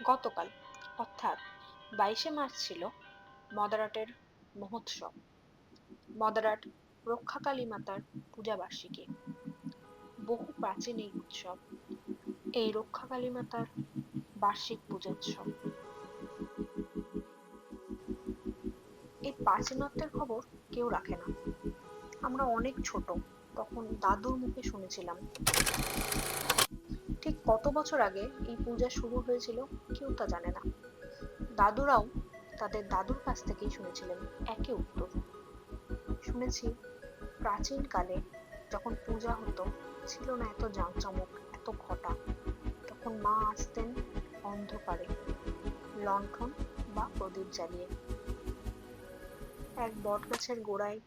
গতকাল অর্থাৎ 22শে মার্চ ছিল মদারাটের মহোৎসব। মদারাট রক্ষাকালী মাতার পূজা বার্ষিকী। বহু প্রাচীন এই উৎসব, এই রক্ষাকালী মাতার বার্ষিক পূজোৎসব। এই প্রাচীনত্বের খবর কেউ রাখে না। আমরা অনেক ছোট, তখন দাদুর মুখে শুনেছিলাম। ঠিক কত বছর আগে এই পূজা শুরু হয়েছিল কেউ তা জানে না। দাদুরাও তাদের দাদুর কাছ থেকেই শুনেছিলেন একই উত্তর। শুনেছি প্রাচীনকালে যখন পূজা হতো ছিল না এত জাঁকজমক, এত ঘটা। তখন মা আসতেন অন্ধকারে, লণ্ঠন বা প্রদীপ জ্বালিয়ে। এক বট গাছের গোড়ায়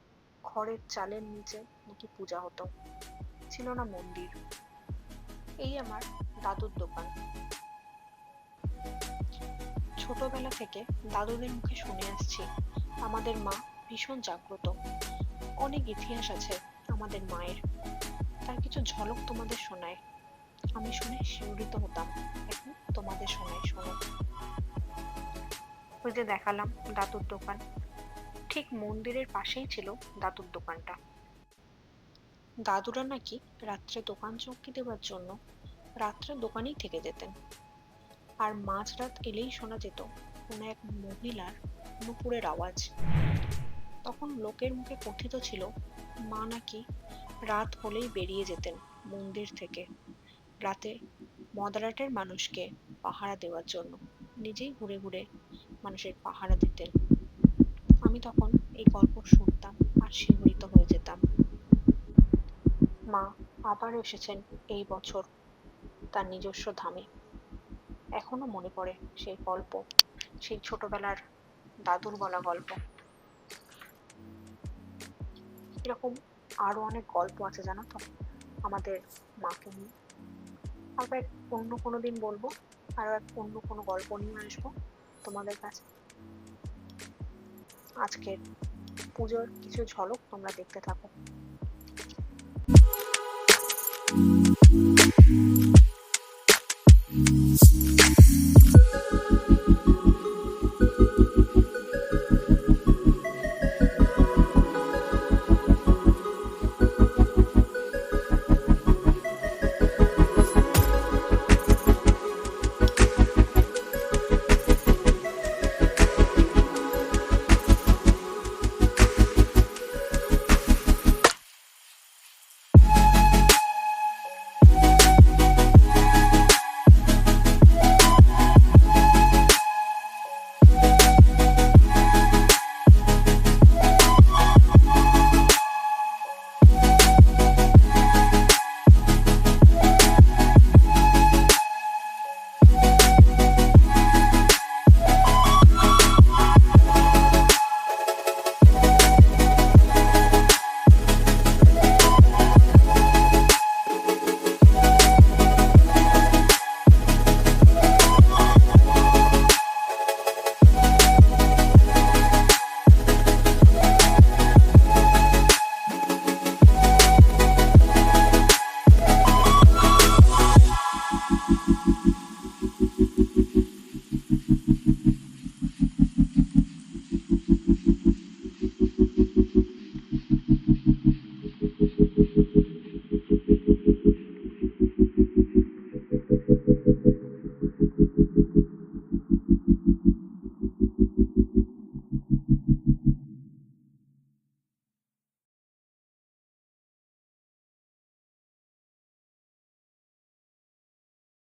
খড়ের চালের নিচে নাকি পূজা হতো। ছিল না মন্দির। এই আমার দাদুর দোকান। ছোটবেলা থেকে দাদুদের মুখে শুনে আসছি আমাদের মা ভীষণ জাগ্রত। অনেক ইতিহাস আছে আমাদের মায়ের। তার কিছু ঝলক তোমাদের শোনায়। আমি শুনে শিহরিত হতাম। এখন তোমাদের শোনায়, শোনো। ওই যে দেখালাম দাদুর দোকান, ঠিক মন্দিরের পাশেই ছিল দাদুর দোকানটা। দাদুরা নাকি রাত্রে দোকান চৌকি দেওয়ার জন্য রাত্রে দোকানেই থেকে যেতেন। আর মাঝরাত এলেই শোনা যেত কোনো এক মহিলার নুপুরের আওয়াজ। তখন লোকের মুখে কথিত ছিল মা নাকি রাত হলেই বেরিয়ে যেতেন মন্দির থেকে, রাতে মদারাটের মানুষকে পাহারা দেওয়ার জন্য। নিজেই ঘুরে ঘুরে মানুষের পাহারা দিতেন। আমি তখন এই গল্প শুনতাম আর শিহরিত হয়ে যেতাম। মা আবার এসেছেন এই বছর তার নিজস্ব ধামে। এখনো মনে পড়ে সেই গল্প, সেই ছোটবেলার দাদুর বলা গল্প। এরকম আরো অনেক গল্প আছে জানো তো আমাদের মাকে নিয়ে। আবার অন্য কোনো দিন বলবো, আরো অন্য কোনো গল্প নিয়ে আসবো তোমাদের কাছে। আজকের পুজোর কিছু ঝলক তোমরা দেখতে থাকো।